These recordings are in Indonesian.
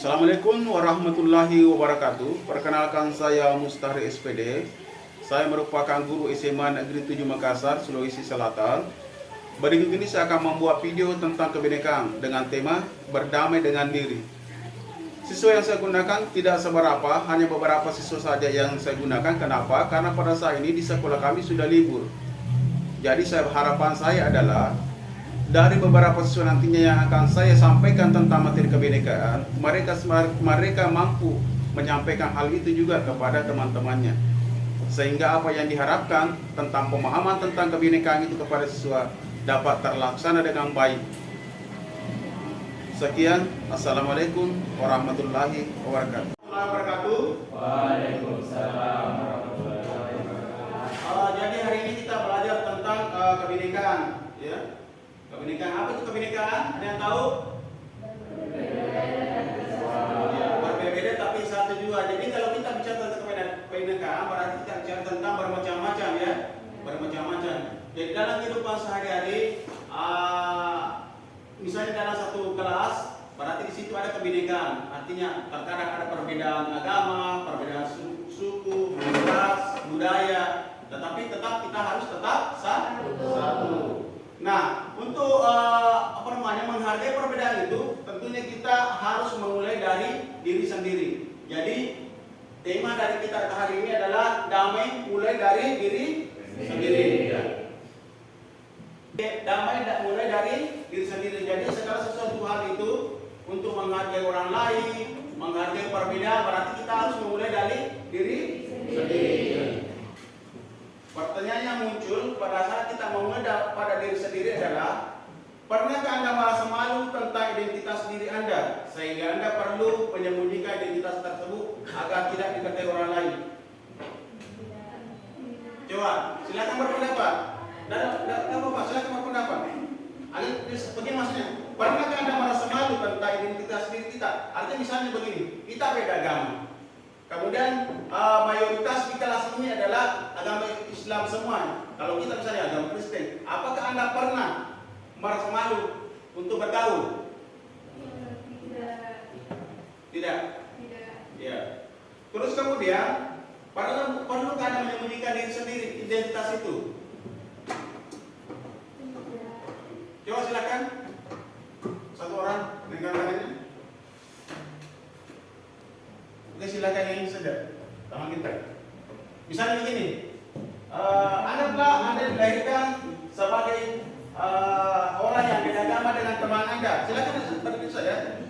Assalamualaikum warahmatullahi wabarakatuh. Perkenalkan, saya Mustahri SPD. Saya merupakan guru SMA Negeri 7 Makassar, Sulawesi Selatan. Berikut ini saya akan membuat video tentang kebinekaan dengan tema berdamai dengan diri. Siswa yang saya gunakan tidak seberapa, hanya beberapa siswa saja yang saya gunakan. Kenapa? Karena pada saat ini di sekolah kami sudah libur. Jadi harapan saya adalah dari beberapa siswa nantinya yang akan saya sampaikan tentang materi kebinekaan, mereka mampu menyampaikan hal itu juga kepada teman-temannya, sehingga apa yang diharapkan tentang pemahaman tentang kebinekaan itu kepada siswa dapat terlaksana dengan baik. Sekian, assalamualaikum warahmatullahi wabarakatuh. Waalaikumsalam warahmatullahi wabarakatuh. Jadi hari ini kita belajar tentang kebinekaan, ya. Kebinekaan, apa itu kebinekaan? Ada yang tahu? Ya, berbeda tapi satu juga. Jadi kalau kita bicara tentang kebinekaan, berarti kita bicara tentang bermacam-macam, ya, bermacam-macam. Jadi dalam kehidupan sehari-hari, misalnya dalam satu kelas, berarti di situ ada kebinekaan. Artinya terkadang ada perbedaan agama, perbedaan suku, ras, budaya, tetapi tetap kita harus tetap satu. Nah, untuk menghargai perbedaan itu, tentunya kita harus memulai dari diri sendiri. Jadi, tema dari kita hari ini adalah damai mulai dari diri sendiri. Damai mulai dari diri sendiri. Jadi, segala sesuatu hal itu untuk menghargai orang lain, menghargai perbedaan, berarti kita harus memulai dari diri sendiri. Pertanyaan yang muncul pada saat kita memulai pada diri sendiri adalah, pernahkah Anda merasa malu tentang identitas diri Anda sehingga Anda perlu menyembunyikan identitas tersebut agar tidak diketahui orang lain? Coba, silakan berpendapat. Bapak, silakan berpendapat. Begini maksudnya, pernahkah Anda merasa malu tentang identitas diri kita? Artinya misalnya begini, kita beda agama. Kemudian mayoritas di kelas ini adalah agama Islam semua. Kalau kita misalnya agama Kristen, apakah Anda pernah merasa malu untuk bergaul? Tidak. Ya. Terus kemudian, perlu Anda menyembunyikan diri sendiri, identitas itu? Coba silakan. Satu orang dengan tangannya. Oke, silakan yang ini saja. Tangan kita. Misalnya begini, anggaplah Anda dilahirkan sebagai orang yang beda agama dengan teman Anda. Silakan berdiri saja.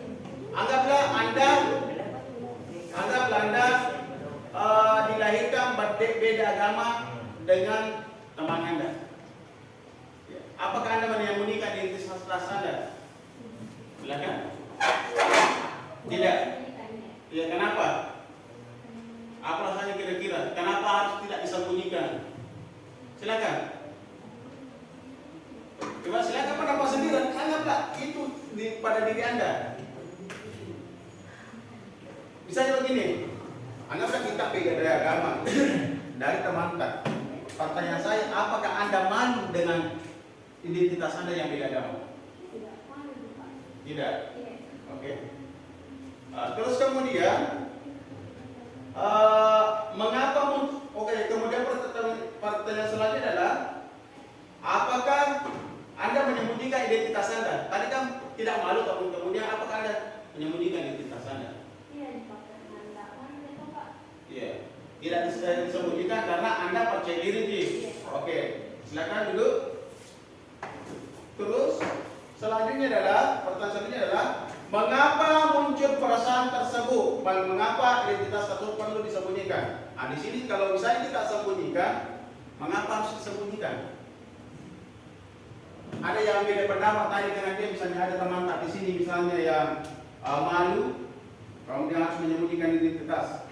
Anggaplah Anda dilahirkan berbeda agama dengan teman Anda. Apakah Anda menyembunyikan identitas Anda? Silakan. Tidak. Ya, kenapa? Apa rasanya kira-kira? Kenapa harus tidak disembunyikan? Silakan. Coba silakan pendapat sendiri. Anggaplah itu pada diri Anda. Misalnya begini, anggaplah kita beda dari agama, dari teman Anda. Pertanyaan saya, apakah Anda malu dengan identitas Anda yang beda agama? Tidak. Oke. Terus kemudian, kemudian pertanyaan selanjutnya adalah, apakah Anda menyembunyikan identitas Anda? Tadi kan tidak malu, kemudian apakah Anda menyembunyikan identitas Anda? Iya, tidak disembunyikan karena Anda percaya diri. Oke, silakan duduk. Terus selanjutnya adalah, pertanyaan selanjutnya adalah, mengapa muncul perasaan tersebut? Mengapa identitas tersebut perlu disembunyikan? Nah, di sini kalau misalnya kita sembunyikan, mengapa harus disembunyikan? Ada yang beda pendapat tadi dengan dia, misalnya ada teman tak di sini misalnya yang malu, kemudian harus menyembunyikan identitas.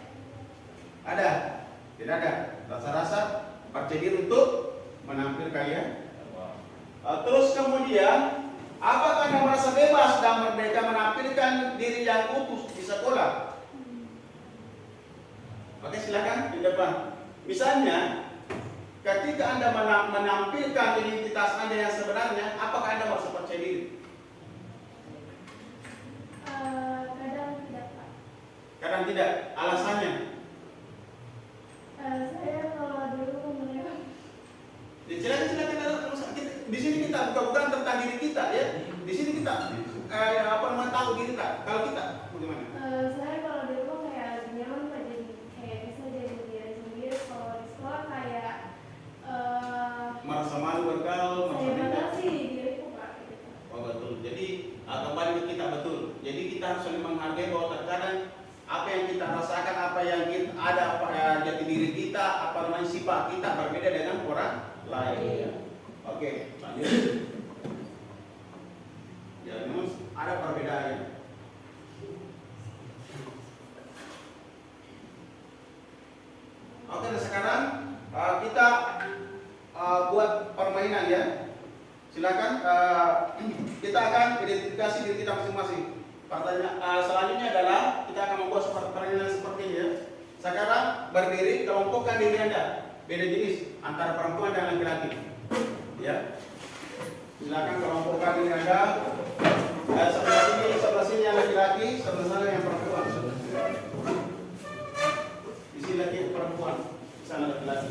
Ada? Tidak ada. Rasa-rasa percaya diri untuk menampilkan, ya. Terus kemudian, apakah Anda merasa bebas dan merdeka menampilkan diri yang utuh di sekolah? Oke, silakan di depan. Misalnya, ketika Anda menampilkan identitas Anda yang sebenarnya, apakah Anda merasa percaya diri? Kadang tidak Terkadang tidak. Alasannya? Saya kalau dulu menerima. Ya, silakan. Di sini kita bukan tentang diri kita ya. Di sini kita tahu diri kita. Kalau kita bagaimana? Saya kalau dulu kayak lebih nyaman Pak, jadi kayak bisa jadi diri sendiri. Kalau di sekolah kayak Merasa malu bergaul, merasa saya tidak. batasi diriku Pak. Gitu. Oh betul. Jadi kembali ke kita betul. Jadi kita harus saling menghargai bahwa terkadang apa yang kita rasakan, apa yang kita ada, jati diri kita, apa namanya sifat kita berbeda dengan orang lain. Oke, lanjut. Ya, memang ada perbedaannya. Oke, nah sekarang kita buat permainan ya. Silakan kita akan identifikasi diri kita masing-masing. Pertanyaan selanjutnya adalah kita akan membuat permainan seperti ini ya. Sekarang berdiri, kelompokkan diri Anda. Beda jenis antara perempuan dan laki-laki. Ya. Silakan kelompokkan diri Anda. Sebelah sini yang laki-laki, sebelah sana yang perempuan. Di sini lagi perempuan, di sana laki-laki.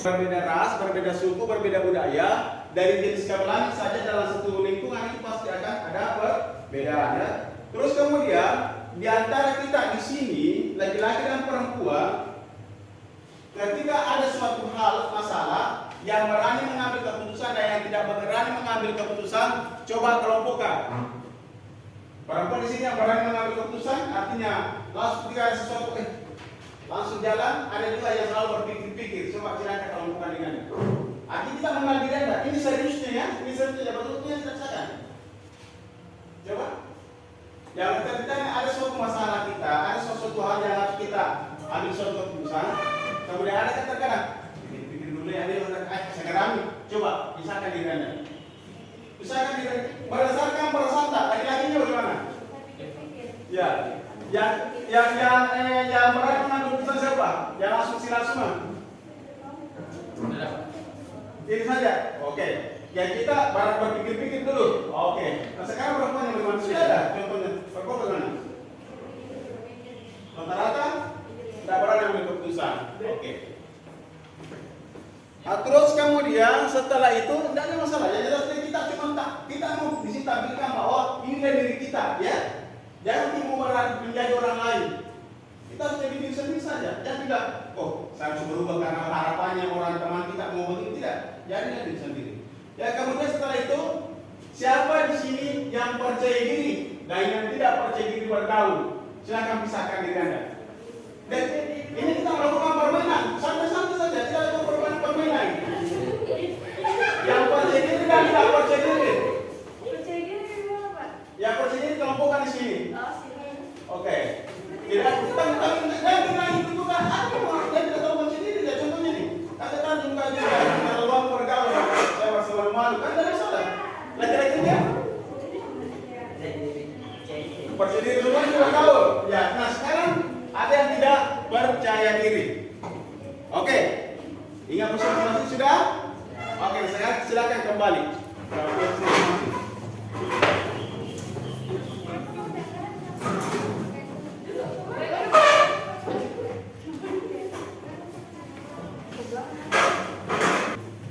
Berbeda ras, berbeda suku, berbeda budaya, dari jenis kelamin saja dalam satu lingkungan itu pasti akan ada perbedaan ya. Terus kemudian di antara kita di sini laki-laki dan perempuan, ketika ada suatu hal masalah yang berani mengambil keputusan dan yang tidak berani mengambil keputusan, coba kelompokkan. Perempuan di sini yang berani mengambil keputusan artinya langsung ketika ada sesuatu langsung jalan. Ada juga yang selalu berpikir-pikir. Coba silakan kelompokkan dengannya. Artinya kita mengenal diri Anda. Ini seriusnya ya, ini seriusnya betulnya tidak sadar. Coba. Yang ketika ada suatu masalah kita, ada sesuatu hal yang harus kita ambil suatu keputusan. Kemudian ada yang terkadang pikir dulu ya, ada yang segera coba pisahkan diri Anda. Pisahkan diri berdasarkan perasaan tak, laki-lakinya bagaimana? Ya, yang berani mengambil keputusan siapa? Yang langsung silakan. Ini saja. Oke. Ya kita barang berpikir-pikir dulu. Oke. Nah sekarang perempuan yang bagaimana? Sudah ada contohnya. Perempuan bagaimana? Rata-rata tidak berani mengambil keputusan. Oke. Nah, terus kemudian setelah itu tidak ada masalah. Ya jelas kita mau di sini tampilkan bahwa ini diri kita, ya. Jangan kita mau menjadi orang lain. Kita harus jadi diri sendiri saja. Jangan tidak, saya harus berubah karena harapannya orang teman kita mau begitu, tidak. Jadi diri sendiri. Ya kemudian setelah itu siapa di sini yang percaya diri dan yang tidak percaya diri bergaul, silakan pisahkan diri Anda. Dan ini kita melakukan permainan, santai-santai saja, tidak ada permainan. Yang percaya diri dan tidak percaya diri. Percaya diri gimana Pak? Yang percaya diri kelompokkan di sini. Oh sini. Oke. Kita itu juga aku dia tidak tahu percaya diri. Ya contohnya nih, katakan juga kalau luang bergaul, saya masih malu-malu, kan tidak masalah. Laki-laki dia percaya diri duluan juga bergaul. Ya, nah sekarang ada yang tidak percaya diri. Oke. Ingat masing-masing sudah? Oke, sekarang silakan kembali.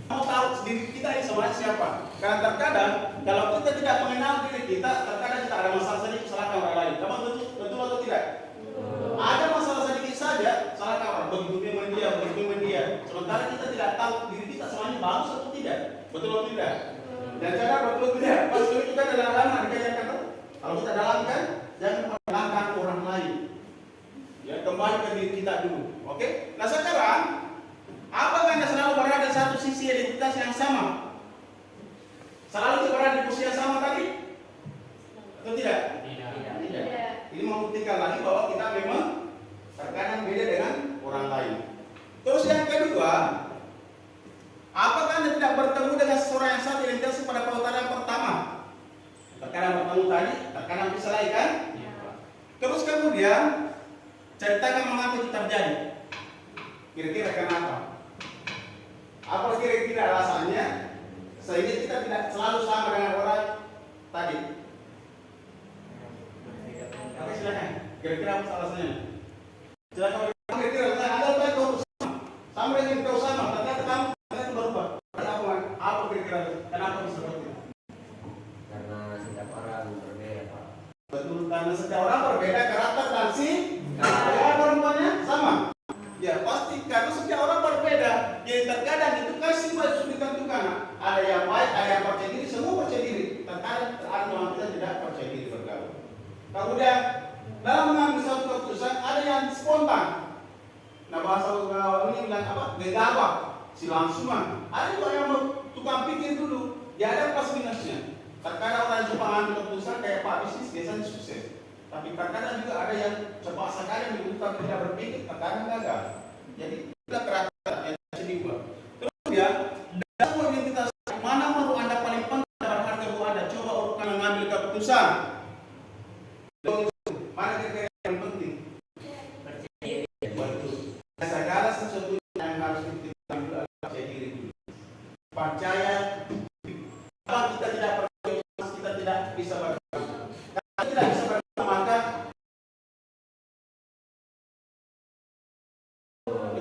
Mau tahu diri kita ini sebenarnya siapa? Karena terkadang kalau kita tidak mengenal diri kita, terkadang kita ada masalah sedikit salahkan orang lain. Kamu betul atau tidak? Ada masalah sedikit saja salahkan orang. Begitu dia. Sementara kita tidak tahu diri kita semuanya bagus atau tidak. Betul atau tidak? Dan cara betul atau tidak? Pas itu kan adalah lama dikajarkan. Kalau kita dalamkan, jangan melangkah orang lain. Ya, kembali ke diri kita dulu. Oke? Nah sekarang, apakah Anda selalu berada di satu sisi identitas yang sama? Selalu berada di posisi yang sama tadi? Atau tidak? Tidak. Ini membuktikan lagi bahwa kita memang terkadang beda dengan orang lain. Terus yang kedua, apakah Anda tidak bertemu dengan seseorang yang sama identitas pada pertanyaan pertama? Terkadang bertemu tadi, terkadang bisa lagi kan? Terus kemudian ceritakan mengapa itu terjadi. Kira-kira kenapa? Apa kira-kira alasannya? Sehingga kita tidak selalu sama dengan orang tadi? Oke, silakan. Kira-kira apa alasannya? Silakan. Kira-kira Anda tahu sama dengan kau sama, ternyata kamu ternyata berubah. Apa kira-kira? Kenapa bisa seperti itu? Karena setiap orang berbeda, Pak. Betul, karena setiap orang berbeda karakter dan perempuannya sama. Ya pasti karena setiap orang berbeda. Jadi terkadang itu kasih sudah ditentukan. Ada yang baik, ada yang percaya diri, semua percaya diri. Terkadang ada orang kita tidak percaya diri bergaul. Kemudian dalam mengambil satu keputusan ada yang spontan. Nah bahasa ini bilang apa? Gegabah, silangsungan. Ada juga yang tukang pikir dulu. Dia ada plus minusnya. Terkadang orang cepat mengambil keputusan kayak Pak bisnis biasanya sukses. Tapi terkadang juga ada yang cepat sekali memutuskan tidak berpikir, terkadang gagal. Jadi kita kerasa yang sedih. Terus ya, dalam identitas mana menurut Anda paling penting berharga buat Anda? Coba urutan mengambil keputusan. Mana kira-kira yang penting? Betul. Segala sesuatu yang harus kita ambil adalah percaya diri dulu. Percaya. Kalau kita tidak percaya, kita tidak bisa bergerak. Kalau tidak bisa bergerak, maka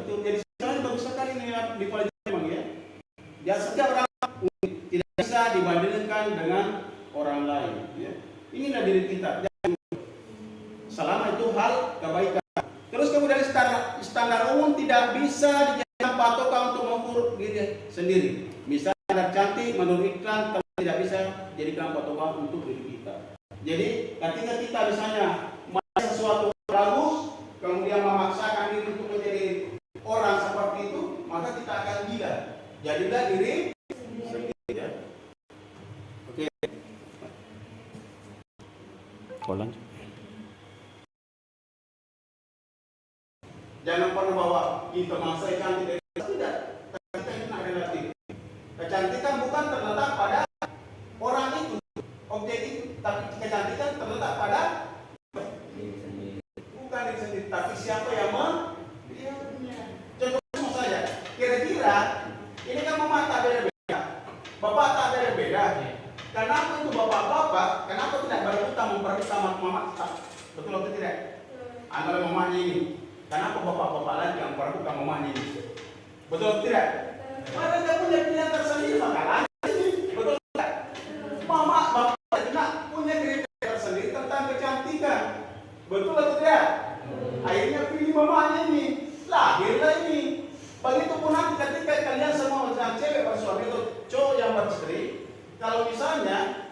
itu jadi sebenarnya bagus sekali ini di kualitas memang ya. Ya setiap orang tidak bisa dibandingkan dengan orang lain. Ya. Inilah diri kita. Selama itu hal kebaikan. Terus kemudian standar umum tidak bisa dijadikan patokan untuk mengukur diri sendiri. Misalnya standar cantik menurut iklan tidak bisa jadikan patokan untuk diri kita. Jadi ketika kita misalnya melihat sesuatu bagus, kemudian memaksakan diri untuk menjadi orang seperti itu, maka kita akan gila. Jadilah diri sendiri. Ya. Oke. Kolan. Jangan pernah bawa kita masa cantik dari tidak. Kecantikan itu relatif. Kecantikan bukan terletak pada orang itu, objek itu, tapi kecantikan terletak pada bukan diri sendiri, tapi siapa yang melihatnya. Contoh saja, kira-kira ini kan mama tak beda-beda, bapak tak beda-beda. Kenapa itu bapak-bapak? Kenapa tidak berhutang memperhutang mama tak? Betul atau tidak? Antara mamanya ini. Kenapa bapak-bapak lagi yang berhutang mamanya ini? Betul atau tidak? Mereka punya pilihan tersendiri makanan. Betul tidak? Mama, bapak tidak punya kriteria tersendiri tentang kecantikan. Betul atau tidak? Akhirnya pilih mamanya ini. Lahirlah ini. Begitupun nanti ketika kalian semua macam cewek bersuami atau cowok yang beristri, kalau misalnya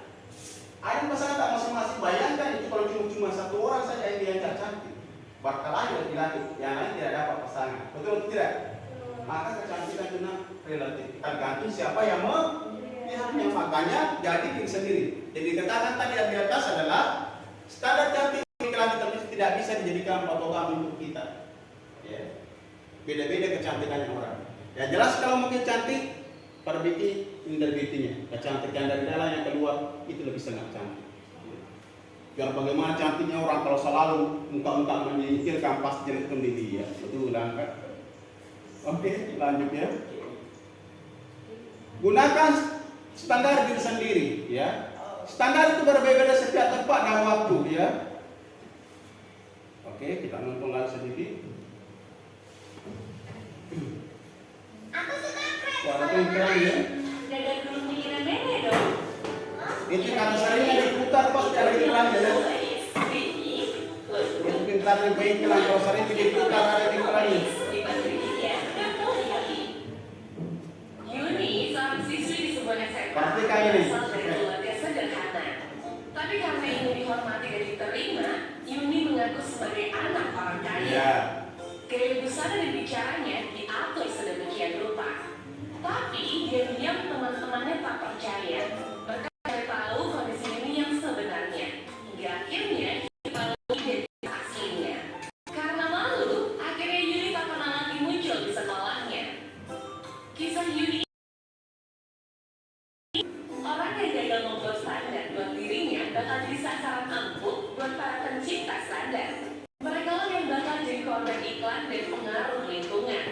ada pasangan tak masing-masing, bayangkan itu kalau cuma satu orang saja yang dianggap cantik, bakal lahir laki-laki, yang lain tidak dapat pasangan. Betul atau tidak? Maka kecantikan itu relatif, tergantung siapa yang melihatnya. Makanya jadi diri sendiri. Jadi katakan tadi yang di atas adalah standar cantik laki-laki, tapi tidak bisa dijadikan patokan untuk kita. Ya. Beda-beda kecantikannya orang. Ya jelas kalau mungkin cantik, perbaiki indah beauty-nya. Kecantikan dari dalam yang keluar itu lebih sangat cantik. Biar bagaimana cantiknya orang kalau selalu muka-muka menyingkirkan pas jelek sendiri ya. Betul kan? Oke, lanjut ya. Gunakan standar diri sendiri ya. Standar itu berbeda setiap tempat dan waktu ya. Oke, kita nonton lagi sedikit. Walaupun keren ya. Jangan dulu pikiran nenek dong. Itu karena seringnya diputar pasti ada iklan ya. Itu pintar yang baik iklan, kalau sering diputar ada iklannya. Yuni, seorang siswi di sebuah SMA, Perhatikan ini. berasal dari keluarga sederhana. Tapi karena ingin dihormati dan diterima, Yuni mengaku sebagai anak orang kaya. Ya. Gaya busana dan bicaranya diatur sedemikian rupa. Tapi diam-diam teman-temannya tak percaya. Mereka cari tahu kondisi Yuni yang sebenarnya. Hingga akhirnya kita tahu identitas aslinya. Karena malu, akhirnya Yuni tak pernah lagi muncul di sekolahnya. Kisah Yuni, orang yang gagal membuat standar buat dirinya bakal jadi sasaran empuk buat para pencipta standar. Mereka lah yang bakal jadi korban iklan dan pengaruh lingkungan.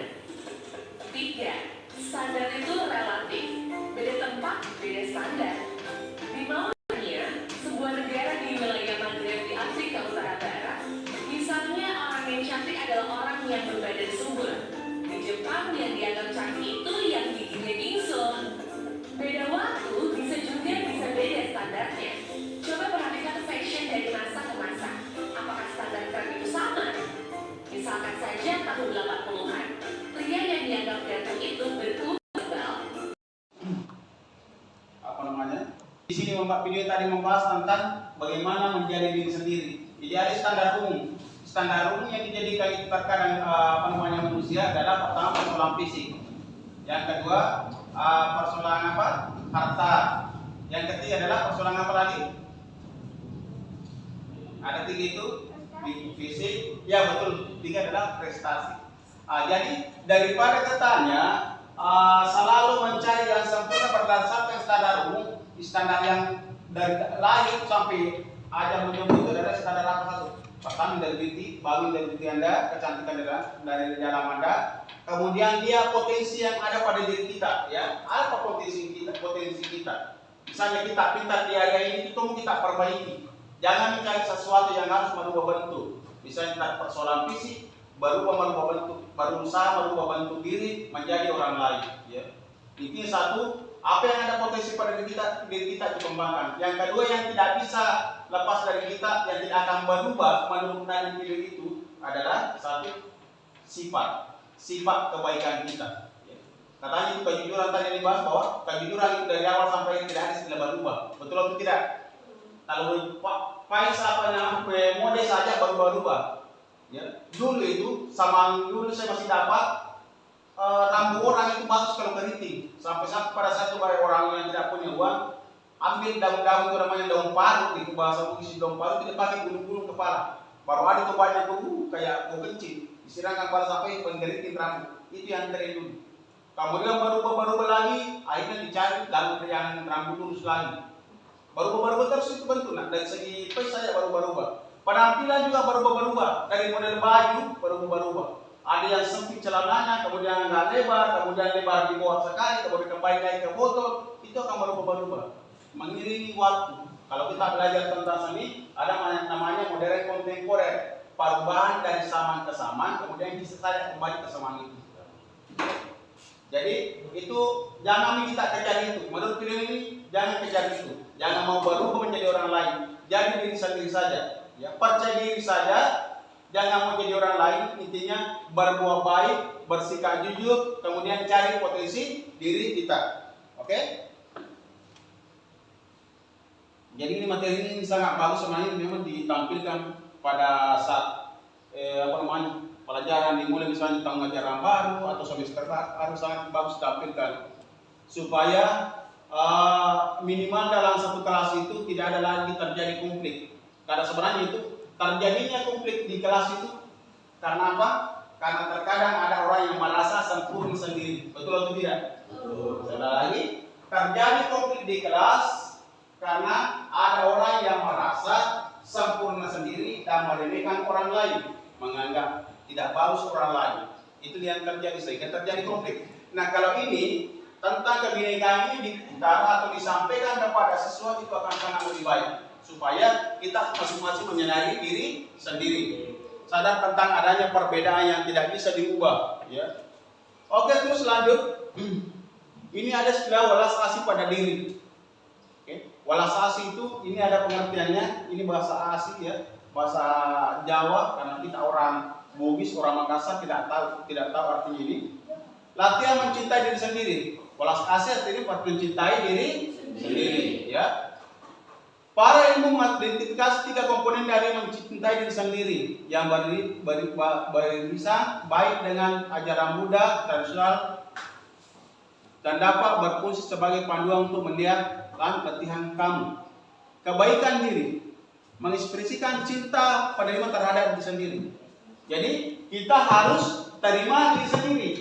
Di sini Mbak video tadi membahas tentang bagaimana menjadi diri sendiri. Jadi ada standar umum. Standar umum yang dijadikan terkadang manusia adalah pertama persoalan fisik. Yang kedua persoalan harta. Yang ketiga adalah persoalan apa lagi? Ada 3 itu, fisik. Ya betul, 3 adalah prestasi. Jadi daripada katanya selalu mencari yang sempurna berdasarkan standar umum, standar yang dari lahir sampai aja menyebut itu adalah standar apa satu? Pertama dari binti, bangun dari binti Anda, kecantikan dari dalam Anda. Kemudian dia potensi yang ada pada diri kita, ya. Apa potensi kita? Potensi kita. Misalnya kita pintar di area ini, itu kita perbaiki. Jangan mencari sesuatu yang harus merubah bentuk. Misalnya persoalan fisik, merubah bentuk, berusaha merubah bentuk diri menjadi orang lain, ya. Ini satu. Apa yang ada potensi pada diri kita dikembangkan. Yang kedua yang tidak bisa lepas dari kita, yang tidak akan berubah menurut diri itu adalah satu sifat kebaikan kita. Katanya itu kejujuran tadi dibahas bahwa kejujuran itu dari awal sampai tidak ada tidak berubah. Betul atau tidak? Kalau Faiz mode saja baru berubah. Ya. Dulu itu dulu saya masih dapat rambut orang itu bagus kalau keriting. Sampai pada satu orang yang tidak punya uang, ambil daun-daun itu namanya daun paru, di bahasa Bugis daun paru, tidak pakai gulung-gulung kepala. Baru ada tuh banyak kayak bau kencing, disiramkan kepala sampai penggeriting rambut. Itu yang tren dulu. Kemudian berubah lagi, akhirnya dicari daun yang rambut lurus lagi. Berubah terus itu bentuk. Nah, dari segi face saja berubah. Penampilan juga berubah. Dari model baju berubah. Ada yang sempit celananya, kemudian nggak lebar, kemudian lebar di bawah sekali, kemudian kembali naik ke botol, itu akan berubah. Mengiringi waktu. Kalau kita belajar tentang seni, ada namanya modern kontemporer, perubahan dari zaman ke zaman, kemudian bisa saja kembali ke zaman itu. Jadi itu jangan kita kejar itu. Menurut film ini jangan kejar itu. Jangan mau berubah menjadi orang lain. Jadi diri sendiri saja. Ya, percaya diri saja. Jangan mau jadi orang lain, intinya berbuat baik, bersikap jujur, kemudian cari potensi diri kita. Oke? Jadi ini materi ini sangat bagus sebenarnya, memang ditampilkan pada saat pelajaran dimulai misalnya tentang ajaran baru atau semester baru, sangat bagus ditampilkan supaya minimal dalam satu kelas itu tidak ada lagi terjadi konflik. Karena sebenarnya itu terjadinya konflik di kelas itu karena apa? Karena terkadang ada orang yang merasa sempurna sendiri. Betul atau tidak? Betul. Sekali lagi, terjadi konflik di kelas karena ada orang yang merasa sempurna sendiri dan meremehkan orang lain, menganggap tidak bagus orang lain. Itu yang terjadi sehingga terjadi konflik. Nah, kalau ini tentang kebinekaan ini ditaruh atau disampaikan kepada siswa itu akan sangat lebih baik. Supaya kita masing-masing menyadari diri sendiri, sadar tentang adanya perbedaan yang tidak bisa diubah, ya. Oke, terus lanjut. Ini ada istilah welas asih pada diri. Oke. Welas asih itu ini ada pengertiannya. Ini bahasa asih, ya, bahasa Jawa, karena kita orang Bugis, orang Makassar tidak tahu artinya ini. Latihan mencintai diri sendiri. Welas asih artinya mencintai diri sendiri, ya. Para ilmu mengidentifikasi 3 komponen dari mencintai diri sendiri yang beririsan baik dengan ajaran Buddha tradisional dan dapat berfungsi sebagai panduan untuk melihat latihan kamu. Kebaikan diri mengekspresikan cinta penerima terhadap diri sendiri. Jadi kita harus terima diri sendiri.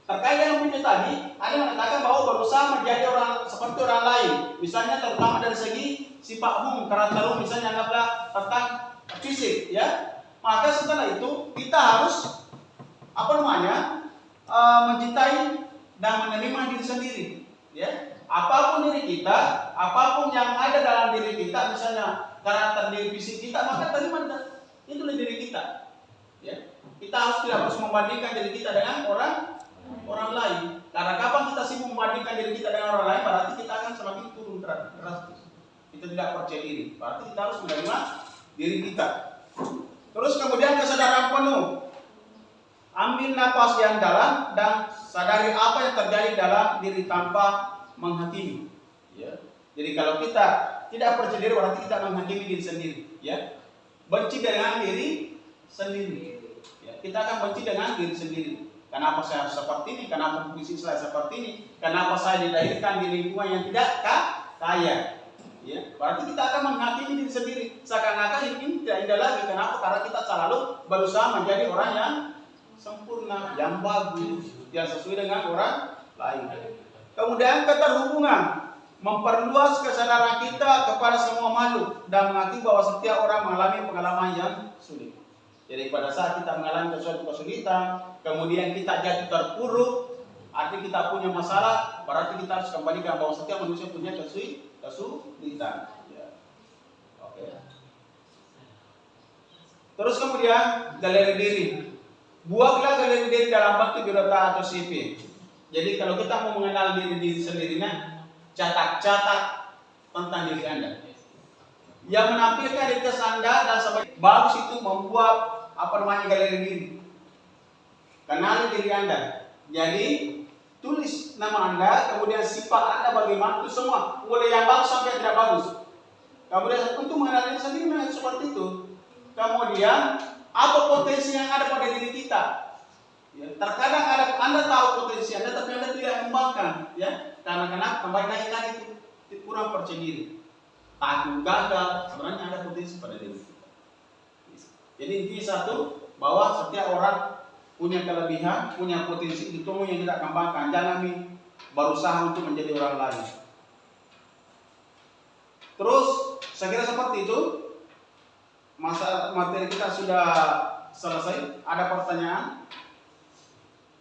Terkait dengan punya tadi, ada yang mengatakan bahwa berusaha menjadi orang seperti orang lain. Misalnya terutama dari segi sifat umum, karakter umum, misalnya anggaplah tentang fisik, ya. Maka setelah itu kita harus mencintai dan menerima diri sendiri, ya. Apapun diri kita, apapun yang ada dalam diri kita, misalnya karakter diri fisik kita, maka terima itulah diri kita, ya. Kita harus tidak harus membandingkan diri kita dengan orang lain. Karena kapan kita sibuk membandingkan diri kita dengan orang lain, berarti kita akan semakin turun drastis. Kita tidak percaya diri. Berarti kita harus menerima diri kita. Terus kemudian kesadaran penuh. Ambil napas yang dalam dan sadari apa yang terjadi dalam diri tanpa menghakimi. Ya. Jadi kalau kita tidak percaya diri berarti kita menghakimi diri sendiri. Ya. Benci dengan diri sendiri. Ya. Kita akan benci dengan diri sendiri. Kenapa saya harus seperti ini? Kenapa bisnis saya seperti ini? Kenapa saya dilahirkan di lingkungan yang tidak kaya? Ya, berarti kita akan menghakimi diri sendiri. Seakan-akan ini tidak indah lagi. Kenapa? Karena kita selalu berusaha menjadi orang yang sempurna, yang bagus, yang sesuai dengan orang lain. Kemudian keterhubungan, memperluas kesadaran kita kepada semua makhluk dan mengaku bahwa setiap orang mengalami pengalaman yang sulit. Jadi pada saat kita mengalami sesuatu kesulitan, kemudian kita jatuh terpuruk, artinya kita punya masalah, berarti kita harus kembalikan bahwa setiap manusia punya kesulitan. Ya. Oke. Terus kemudian galeri diri. Buatlah galeri diri dalam bentuk biodata atau CV. Jadi kalau kita mau mengenal diri sendirinya, catat tentang diri Anda. Yang menampilkan identitas Anda dan sebagai bagus itu membuat galeri diri. Kenali diri Anda. Jadi tulis nama Anda, kemudian sifat Anda bagaimana itu semua, mulai yang bagus sampai yang tidak bagus. Kemudian untuk mengenali diri sendiri memang seperti itu. Kemudian apa potensi yang ada pada diri kita? Ya, terkadang Anda tahu potensi Anda, tapi Anda tidak mengembangkan, ya. Karena kenapa? Kembali lagi tadi itu kurang percaya diri, takut gagal. Sebenarnya ada potensi pada diri kita. Jadi intinya satu, bahwa setiap orang punya kelebihan, punya potensi itu yang kita kembangkan. Jangan berusaha untuk menjadi orang lain. Terus saya kira seperti itu. Masa materi kita sudah selesai. Ada pertanyaan?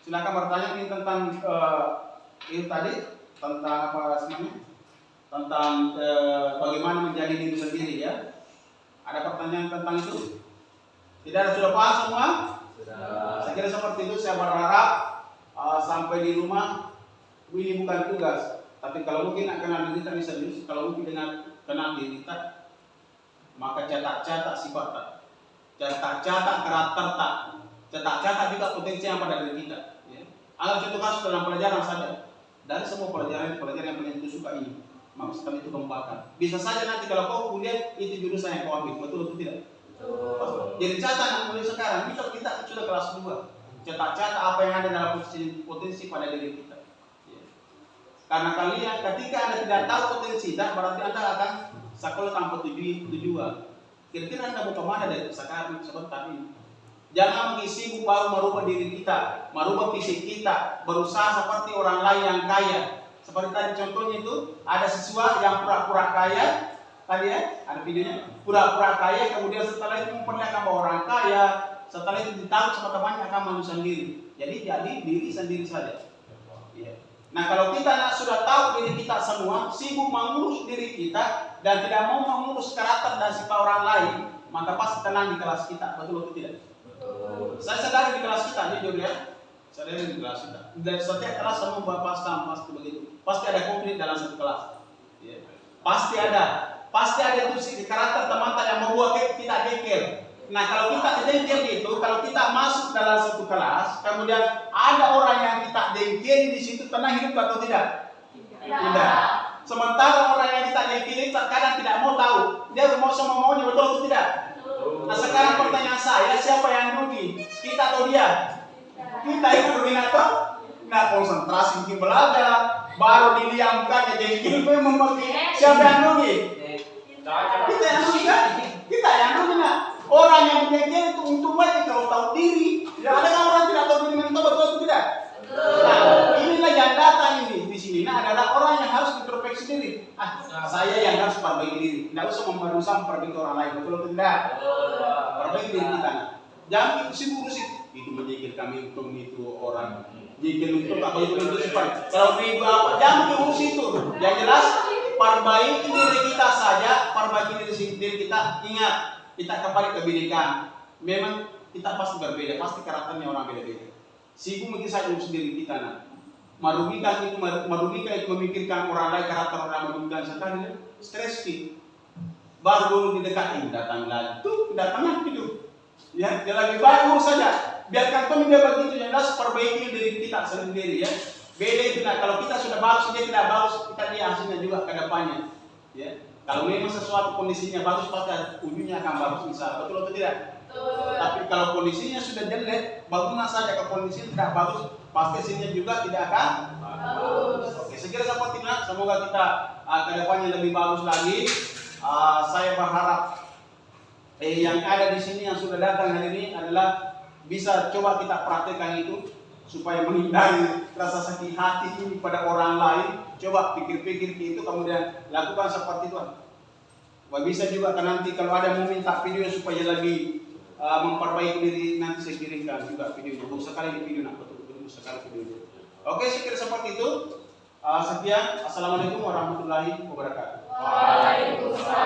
Silakan bertanya ini tentang ini tadi, tentang apa sebenarnya? Tentang bagaimana menjadi diri sendiri, ya. Ada pertanyaan tentang itu? Tidak ada, sudah paham semua? Saya kira seperti itu. Saya berharap sampai di rumah ini bukan tugas, tapi kalau mungkin nak kenal diri kita bisa dulu. Kalau mungkin dengan kenal diri kita, maka catat sifat tak, catat karakter tak, catat juga potensi yang pada diri kita. Ya. Anggap contoh kasus dalam pelajaran saja. Dari semua pelajaran yang paling itu suka ini, maka setelah itu kembangkan. Bisa saja nanti kalau kau kuliah itu jurusan yang kau ambil, betul atau tidak? Jadi catat mulai sekarang. Misal kita sudah kelas 2, catat apa yang ada dalam potensi pada diri kita. Ya. Karena kalian ketika Anda tidak tahu potensi, berarti Anda akan sekolah tanpa tujuan. Kira-kira Anda mau kemana dari sekarang sebentar ini? Jangan mengisi baru merubah diri kita, merubah fisik kita, berusaha seperti orang lain yang kaya. Seperti tadi contohnya itu, ada siswa yang pura-pura kaya. Tadi ya, ada videonya, pura-pura kaya, kemudian setelah itu memperlihatkan bahwa orang kaya, setelah itu ditahu sama temannya akan malu sendiri. Jadi diri sendiri saja. Ya. Nah kalau kita sudah tahu diri kita semua, sibuk mengurus diri kita dan tidak mau mengurus karakter dan sifat orang lain, maka pasti tenang di kelas kita, betul atau tidak? Saya sadari di kelas kita, jujur ya, sadari di kelas kita. Dan setiap kelas semua pasti begitu, pasti ada konflik dalam satu kelas. Ya. Pasti ada itu karakter teman yang membuat kita jengkel. Nah kalau kita jengkel itu, kalau kita masuk dalam satu kelas, kemudian ada orang yang kita jengkel di situ, tenang hidup atau tidak? Tidak. Sementara orang yang kita jengkel terkadang tidak mau tahu, dia mau sama maunya, betul atau tidak? Nah sekarang pertanyaan saya, siapa yang rugi? Kita atau dia? Kita yang rugi atau? Nah konsentrasi mungkin belajar, baru diliamkan jengkel memang rugi. Siapa yang rugi? Kita yang rugi kan? Kita yang rugi. Nah orang yang jengkel itu untung banget kalau tahu diri. Ada orang tidak tahu diri mental, betul atau tidak? Nah inilah yang datang ini di sini. Nah adalah orang yang harus introspeksi diri. Saya yang harus perbaiki diri. Tidak usah memperbaiki orang lain, betul atau tidak? Perbaiki diri kita. Jangan sibuk itu menjengkel kami untung itu orang. Jengkel untung apa itu sifat. Kalau ribu apa? Jangan diurus itu. Yang jelas perbaiki diri kita saja, perbaiki diri kita. Ingat, kita kembali ke pendidikan. Memang kita pasti berbeda, pasti karakternya orang beda-beda. Sibuk mungkin saja urus diri kita. Nah. Merugikan itu memikirkan orang lain, karakter orang merugikan sekali. Stres gitu. Baru dulu didekatin, datang lagi. Tuh, datangnya gitu. Ya, dia lagi baik urus saja. Biarkan pun dia begitu, yang jelas perbaiki diri kita sendiri ya. Beda itu nak, kalau kita sudah bagus, dia tidak bagus, kita lihat hasilnya juga ke depannya. Ya. Kalau memang sesuatu kondisinya bagus, pasti ujungnya akan bagus misalnya. Betul atau tidak? Tapi kalau kondisinya sudah jelek, bagaimana saja kalau kondisinya tidak bagus, pasti hasilnya juga tidak akan bagus. Oke, sekira seperti itu. Semoga kita ke depannya lebih bagus lagi. Saya berharap yang ada di sini yang sudah datang hari ini adalah bisa coba kita praktekkan itu supaya menghindari rasa sakit hati ini pada orang lain. Coba pikir-pikir itu kemudian lakukan seperti itu. Bisa juga kan nanti kalau ada mau minta video supaya lebih memperbaiki diri, nanti saya kirimkan juga video. Bagus sekali di video, nak betul sekali video. Oke, sekira seperti itu. Sekian. Assalamualaikum warahmatullahi wabarakatuh. Waalaikumsalam.